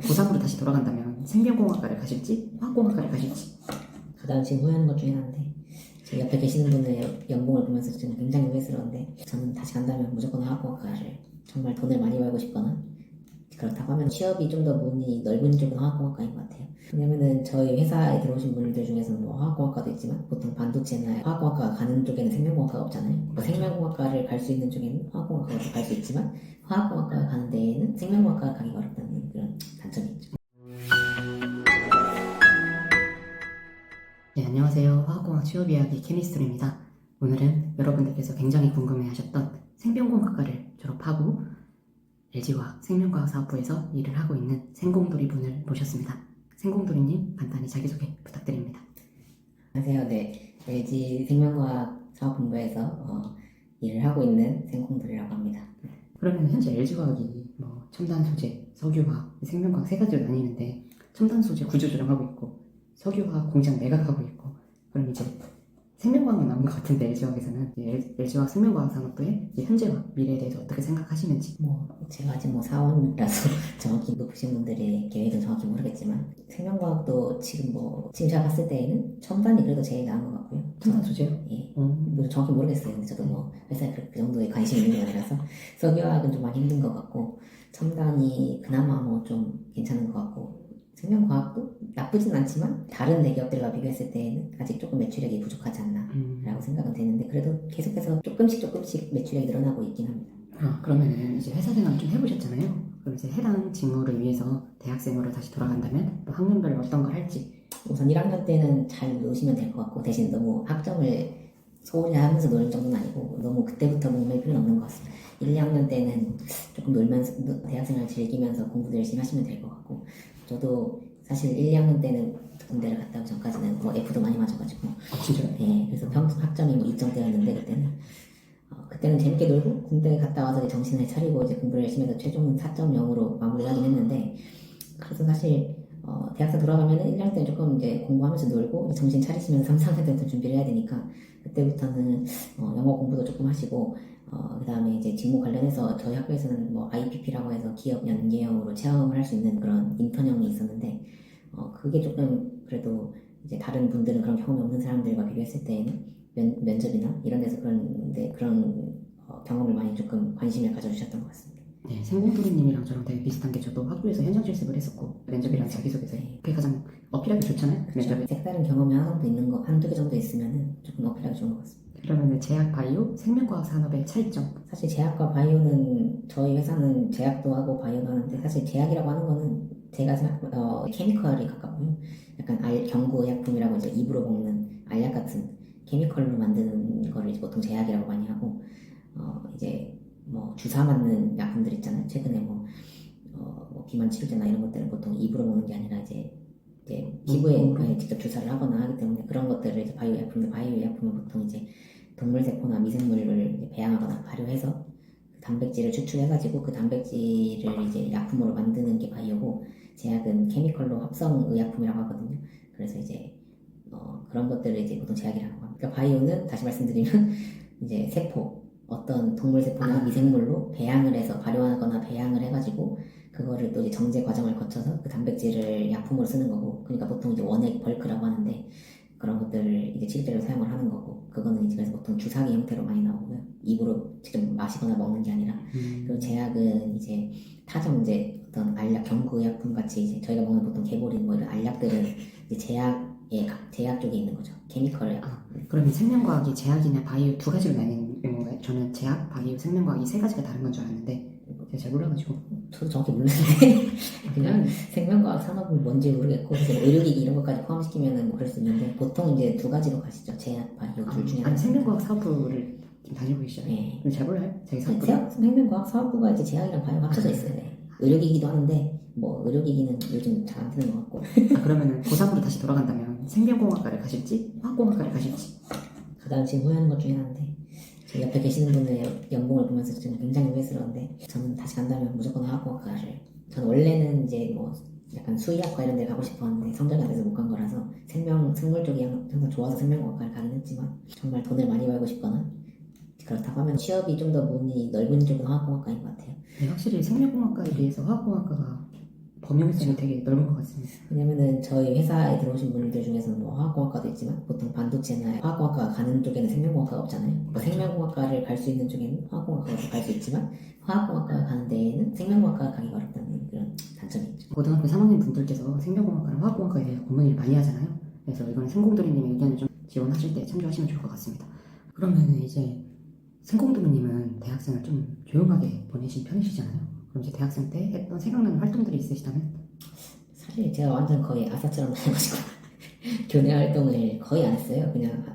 고3으로 다시 돌아간다면 생명공학과를 가실지 화학공학과를 가실지. 가장 지금 후회하는 것 중에 하나인데, 제 옆에 계시는 분의 연봉을 보면서 지금 굉장히 후회스러운데, 저는 다시 간다면 무조건 화학공학과를, 정말 돈을 많이 벌고 싶거나 그렇다고 하면 취업이 좀 더 문이 넓은 쪽은 화학공학과인 것 같아요. 왜냐면은 저희 회사에 들어오신 분들 중에서는 뭐 화학공학과도 있지만 보통 반도체나 화학공학과 가는 쪽에는 생명공학과가 없잖아요. 그러니까 생명공학과를 갈 수 있는 쪽에는 화학공학과가 갈 수 있지만 화학공학과가 가는 데에는 생명공학과가 가기가 어렵다는 그런 단점이 있죠. 네, 안녕하세요. 화학공학 취업 이야기 케미스트리입니다. 오늘은 여러분들께서 굉장히 궁금해하셨던 생명공학과를 졸업하고 LG화학 생명과학사업부에서 일을 하고 있는 생공돌이 분을 모셨습니다. 생공돌이님 간단히 자기소개 부탁드립니다. 안녕하세요. 네, LG 생명과학 사업본부에서 일을 하고 있는 생공돌이라고 합니다. 그러면 현재 LG화학이 뭐 첨단 소재, 석유화학, 생명과학 세 가지로 나뉘는데 첨단 소재 구조조정하고 있고 석유화학 공장 매각하고 있고 그럼 이제 생명과학만 남은 것 같은데 LG화학에서는 LG화학 생명과학산업부의 현재와 미래에 대해서 어떻게 생각하시는지. 제가 아직 사원이라서 정확히 높으신 분들의 계획은 정확히 모르겠지만 생명과학도 지금 제가 봤을 때에는 첨단이 그래도 제일 나은 것 같고요. 첨단 소재요? 예. 정확히 모르겠어요. 근데 저도 회사에 그 정도의 관심이 있는 게 아니라서 석유화학은 좀 많이 힘든 것 같고 첨단이 그나마 좀 괜찮은 것 같고 생명과학도 나쁘진 않지만 다른 대기업들과 비교했을 때에는 아직 조금 매출액이 부족하지 않나 라고 생각은 되는데 그래도 계속해서 조금씩 매출액이 늘어나고 있긴 합니다. 그러면은 이제 회사 생활 좀 해보셨잖아요. 그럼 이제 해당 직무를 위해서 대학생으로 다시 돌아간다면 또 학년별로 어떤 걸 할지. 우선 1학년 때는 잘 노시면 될 것 같고 대신 너무 학점을 소홀히 하면서 노는 정도는 아니고 너무 그때부터 목매일 필요는 없는 것 같습니다. 1, 2학년 때는 조금 놀면서 대학생활 즐기면서 공부도 열심히 하시면 될 것 같고 저도 사실 1, 2학년 때는 군대를 갔다 오기 전까지는 F도 많이 맞아가지고 진짜요? 예, 그래서 평소 학점이 2점대였는데 그때는 재밌게 놀고 군대 갔다 와서 이제 정신을 차리고 이제 공부를 열심히 해서 최종은 4.0으로 마무리하긴 했는데 그래서 사실 대학생 돌아가면은 1년 때는 조금 이제 공부하면서 놀고 정신 차리시면서 3, 4학년 때부터 준비를 해야 되니까 그때부터는 영어 공부도 조금 하시고 그 다음에 이제 직무 관련해서 저희 학교에서는 IPP라고 해서 기업 연계형으로 체험을 할 수 있는 그런 인턴형이 있었는데 그게 조금 그래도 이제 다른 분들은 그런 경험이 없는 사람들과 비교했을 때에는 면접이나 이런 데서 그런 경험을 많이 조금 관심을 가져주셨던 것 같습니다. 네, 생공돌이님이랑 저랑 되게 비슷한 게 저도 학교에서 현장 실습을 했었고 면접이랑 자기소개서 그게 가장 어필하기 좋잖아요. 면접에. 색다른 경험이 한두 개 정도 있으면 조금 어필하기 좋은 것 같습니다. 그러면 제약 바이오, 생명과학 산업의 차이점. 사실 제약과 바이오는 저희 회사는 제약도 하고 바이오도 하는데 사실 제약이라고 하는 거는 제가 케미컬이 가깝고요. 약간 경구의약품이라고 이제 입으로 먹는 알약 같은 케미컬로 만드는 거를 이제 보통 제약이라고 많이 하고 이제 주사 맞는 약품들 있잖아요. 최근에 비만 치료제나 이런 것들은 보통 입으로 먹는 게 아니라 이제 피부에 직접 주사를 하거나 하기 때문에 그런 것들을 이제 바이오 약품은 보통 이제 동물 세포나 미생물을 이제 배양하거나 발효해서 그 단백질을 추출해가지고 그 단백질을 이제 약품으로 만드는 게 바이오고 제약은 케미컬로 합성 의약품이라고 하거든요. 그래서 이제 그런 것들을 이제 보통 제약이라고 합니다. 그러니까 바이오는 다시 말씀드리면 이제 세포 어떤 동물 세포나 미생물로 배양을 해서 발효하거나 배양을 해가지고 그거를 또 이제 정제 과정을 거쳐서 그 단백질을 약품으로 쓰는 거고 그러니까 보통 이제 원액 벌크라고 하는데 그런 것들을 이제 치료제로 사용을 하는 거고 그거는 이제 그래서 보통 주사기 형태로 많이 나오고요. 입으로 직접 마시거나 먹는 게 아니라 그리고 제약은 이제 타종 이제 어떤 알약 경구의약품 같이 이제 저희가 먹는 보통 개보린 이런 알약들은 이제 제약 쪽에 있는 거죠. 케미컬을 그러면 생명과학이 제약이나 바이오 두 가지로 나뉘는 건가요? 저는 제약, 바이오, 생명과학이 세 가지가 다른 건 줄 알았는데 제가 잘 몰라가지고. 저도 정확히 모르는데 그냥 생명과학 산업은 뭔지 모르겠고 그래서 의료기기 이런 것까지 포함시키면은 그럴 수 있는데 보통 이제 두 가지로 가시죠. 제약, 바이오 둘 중에 하나. 생명과학 사업부를 지금 다니고 계시잖아요. 네. 잘 몰라요? 자기 사업부. 생명과학 사업부가 이제 제약이랑 바이오 합쳐져 있어요. 네. 의료기기도 하는데 의료기기는 요즘 잘 안 쓰는 것 같고. 그러면은 고3으로 다시 돌아간다면 생명공학과를 가실지 화학공학과를 가실지. 가장 지금 후회하는 것 중에 하나인데 제 옆에 계시는 분의 연봉을 보면서 지금 굉장히 후회스러운데 저는 다시 간다면 무조건 화학공학과를. 저는 원래는 이제 약간 수의학과 이런 데 가고 싶었는데 성적이 안 돼서 못 간 거라서 생물 쪽이 항상 좋아서 생명과학과를 가긴 했지만 정말 돈을 많이 벌고 싶거나 그렇다고 하면 취업이 좀 더 문이 넓은 쪽은 화학공학과인 것 같아요. 네, 확실히 생명공학과에 비해서 화학공학과가 범용성이 되게 넓은 것 같습니다. 왜냐면은 저희 회사에 들어오신 분들 중에서는 뭐 화학공학과도 있지만 보통 반도체나 화학공학과 가는 쪽에는 생명공학과가 없잖아요. 그러니까 생명공학과를 갈 수 있는 쪽에는 화학공학과가 갈 수 있지만 화학공학과 가는 데에는 생명공학과가 가기가 어렵다는 그런 단점이 있죠. 고등학교 3학년 분들께서 생명공학과랑 화학공학과에 대해서 고민을 많이 하잖아요. 그래서 이건 생공도리님의 의견을 좀 지원하실 때 참조하시면 좋을 것 같습니다. 그러면 이제 생공도리님은 대학생을 좀 조용하게 보내신 편이시잖아요. 그럼 이제 대학생 때 했던 생각나는 활동들이 있으시다면? 사실 제가 완전 거의 아사처럼 다녀가지고 교내 활동을 거의 안 했어요. 그냥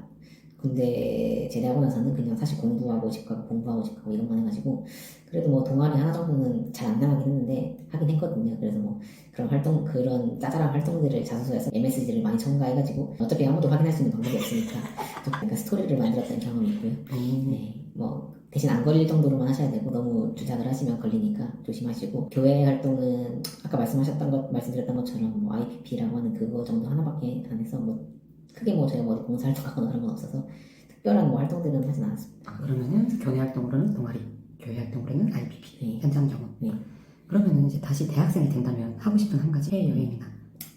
군대 제대하고 나서는 그냥 사실 공부하고 집 가고 공부하고 집 가고 이것만 해가지고 그래도 뭐 동아리 하나 정도는 잘 안 나가긴 했는데 하긴 했거든요. 그래서 뭐 그런 활동 그런 짜잘한 활동들을 자소서에서 MSG를 많이 첨가해가지고 어차피 아무도 확인할 수 있는 방법이 없으니까 좀 그러니까 스토리를 만들었던 경험이 있고요. 네, 뭐 대신 안 걸릴 정도로만 하셔야 되고 너무 주작을 하시면 걸리니까 조심하시고 교회 활동은 아까 말씀드렸던 것처럼 뭐 IPP라고 하는 그거 정도 하나밖에 안 해서 뭐 크게 뭐 제가 뭐 어디 봉사활동하거나 그런 건 없어서 특별한 뭐 활동들은 하진 않았습니다. 그러면은 교내 활동으로는 동아리, 교회 활동으로는 IPP, 네. 현장 경험. 네. 그러면은 이제 다시 대학생이 된다면 하고 싶은 한 가지 해외여행이나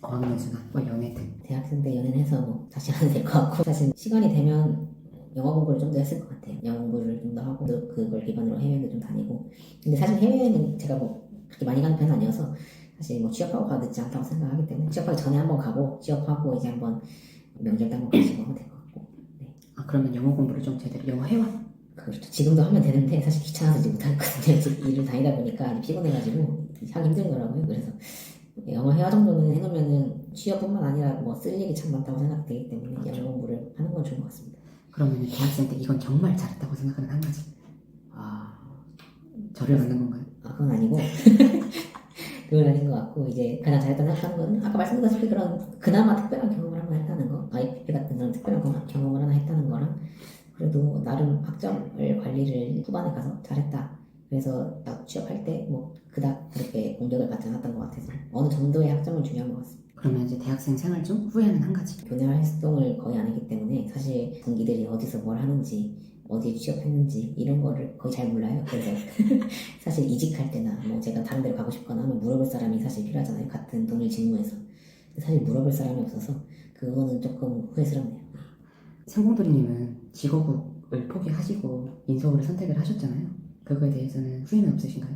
어학연수나 뭐 연애 등. 대학생 때 연애는 해서 뭐 다시 하면 될 것 같고 사실 시간이 되면 영어 공부를 좀 더 했을 것 같아요. 영어 공부를 좀 더 하고 또 그걸 기반으로 해외도 좀 다니고 근데 사실 해외는 제가 뭐 그렇게 많이 가는 편은 아니어서 사실 뭐 취업하고 가도 늦지 않다고 생각하기 때문에 취업하기 전에 한번 가고 취업하고 이제 한번 명절 때 한번 가시고 하면 될 것 같고 네. 그러면 영어 공부를 좀 제대로 영어 회화? 그렇죠. 지금도 하면 되는데 사실 귀찮아서 이제 못하겠거든요. 지금 일을 다니다 보니까 피곤해가지고 하기 힘들더라고요. 그래서 영어 회화 정도는 해놓으면은 취업뿐만 아니라 뭐 쓸 일이 참 많다고 생각되기 때문에 그렇죠. 영어 공부를 하는 건 좋은 것 같습니다. 그러면 대학생 때 이건 정말 잘했다고 생각하는 한 가지. 저를 받는 건가요? 그건 아니고 그건 아닌 것 같고 이제 가장 잘했다고 생각하는 건 아까 말씀드렸다시피 그런 그나마 특별한 경험을 한번 했다는 거 IPP 같은 그런 특별한 경험을 하나 했다는 거랑 그래도 나름 학점을 관리를 후반에 가서 잘했다. 그래서 딱 취업할 때 뭐 그닥 그렇게 공격을 받지 않았던 것 같아서 어느 정도의 학점은 중요한 것 같습니다. 그러면 이제 대학생 생활 중 후회하는 한 가지. 교내 활동을 거의 안 했기 때문에 사실 동기들이 어디서 뭘 하는지 어디에 취업했는지 이런 거를 거의 잘 몰라요. 그래서 사실 이직할 때나 뭐 제가 다른 데로 가고 싶거나 하면 물어볼 사람이 사실 필요하잖아요. 같은 동일 직무에서. 사실 물어볼 사람이 없어서 그거는 조금 후회스럽네요. 생공도리님은 직업을 포기하시고 인서울을 선택을 하셨잖아요. 그거에 대해서는 후회는 없으신가요?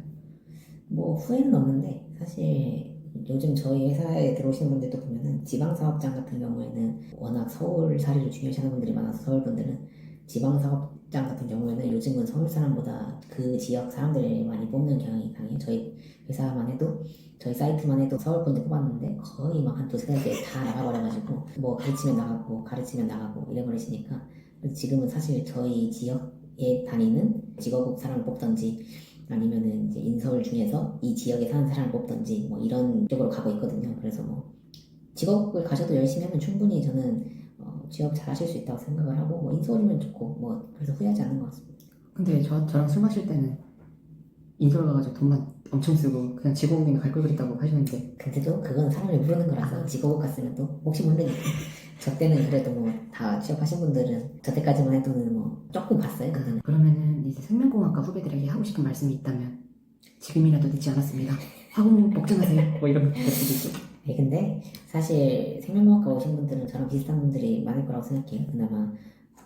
뭐 후회는 없는데 사실 요즘 저희 회사에 들어오시는 분들도 보면은 지방사업장 같은 경우에는 워낙 서울살이를 중요시하는 분들이 많아서 서울분들은 지방사업장 같은 경우에는 요즘은 서울 사람보다 그 지역 사람들을 많이 뽑는 경향이 강해요. 저희 회사만 해도 저희 사이트만 해도 서울분들 뽑았는데 거의 막 한 두세 개 다 나가버려가지고 뭐 가르치면 나가고 이래버리시니까 그래서 지금은 사실 저희 지역에 다니는 직업국 사람을 뽑던지 아니면은 이제 인서울 중에서 이 지역에 사는 사람을 뽑던지 뭐 이런 쪽으로 가고 있거든요. 그래서 뭐 직업을 가셔도 열심히 하면 충분히 저는 취업 잘 하실 수 있다고 생각을 하고 뭐 인서울이면 좋고 뭐 그래서 후회하지 않는 것 같습니다. 근데 저랑 술 마실 때는 인서울 가가지고 돈만 엄청 쓰고 그냥 직업이나 갈 걸 그랬다고 하시는데 근데도 그건 사람을 부르는 거라서 직업국 갔으면 또 혹시 모르니까 저 때는 그래도 뭐 다 취업하신 분들은 저 때까지만 해도는 뭐 조금 봤어요. 그때는. 그러면은 이제 생명공학과 후배들에게 하고 싶은 말씀이 있다면 지금이라도 늦지 않았습니다. 학원 복전하세요. 뭐 이런 것도 있고. 네, 근데 사실 생명공학과 오신 분들은 저랑 비슷한 분들이 많을 거라고 생각해요. 그나마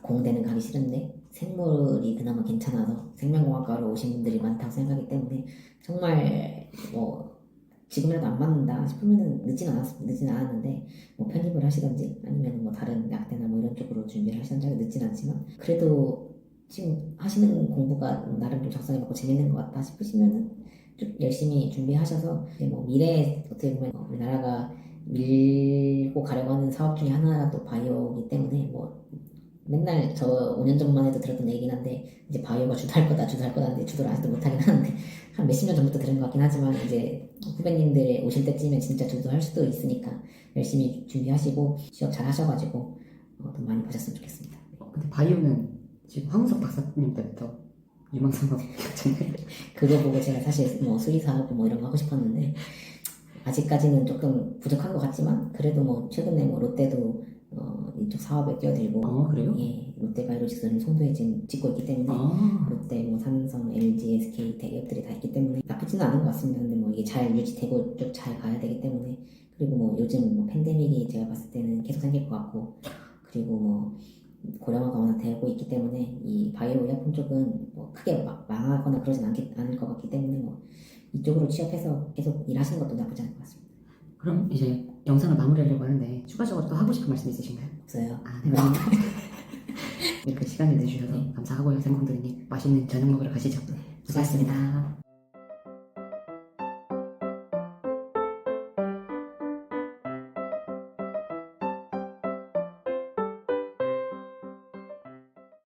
공대는 가기 싫은데 생물이 그나마 괜찮아서 생명공학과로 오신 분들이 많다고 생각하기 때문에 정말 뭐 지금이라도 안 맞는다 싶으면은 늦진 않았는데 뭐 편입을 하시던지 아니면 뭐 다른 약대나 뭐 이런 쪽으로 준비를 하시던지 늦진 않지만 그래도 지금 하시는 공부가 나름 좀 적성에 맞고 재밌는 것 같다 싶으시면은 좀 열심히 준비하셔서 이제 뭐 미래에 어떻게 보면 우리나라가 밀고 가려고 하는 사업 중에 하나가 또 바이오이기 때문에 뭐 맨날 저 5년 전만 해도 들었던 얘기긴 한데 이제 바이오가 주도할 거다 하는데 주도를 아직도 못하긴 하는데 한 몇십 년 전부터 들은 것 같긴 하지만 이제 후배님들 오실 때쯤에 진짜 주도할 수도 있으니까 열심히 준비하시고 취업 잘 하셔가지고 돈 많이 버셨으면 좋겠습니다. 근데 바이오는 지금 황우석 박사님 때부터 유망상업이었잖아요. 그거 보고 제가 사실 뭐 수의사하고 뭐 이런 거 하고 싶었는데 아직까지는 조금 부족한 것 같지만 그래도 뭐 최근에 뭐 롯데도 이쪽 사업에 뛰어들고 그래요? 예, 롯데바이오로직스는 송도에 지금 짓고 있기 때문에 롯데, 뭐 삼성, LG, SK 대기업들이 다 있기 때문에 나쁘지는 않은 것 같습니다. 근데 뭐 이게 잘 유지되고 쭉 잘 가야 되기 때문에 그리고 뭐 요즘 뭐 팬데믹이 제가 봤을 때는 계속 생길 것 같고 그리고 뭐 고령화가 워낙 되고 있기 때문에 이 바이오 의약품 쪽은 뭐 크게 망하거나 그러진 않을 것 같기 때문에 뭐 이쪽으로 취업해서 계속 일하시는 것도 나쁘지 않을 것 같습니다. 그럼 이제 영상을 마무리하려고 하는데 추가적으로 또 하고 싶은 말씀 있으신가요? 없어요. 아, 네. 그럼 이렇게 시간을 내주셔서 감사하고요. 생공들님 맛있는 저녁 먹으러 가시죠. 수고하셨습니다.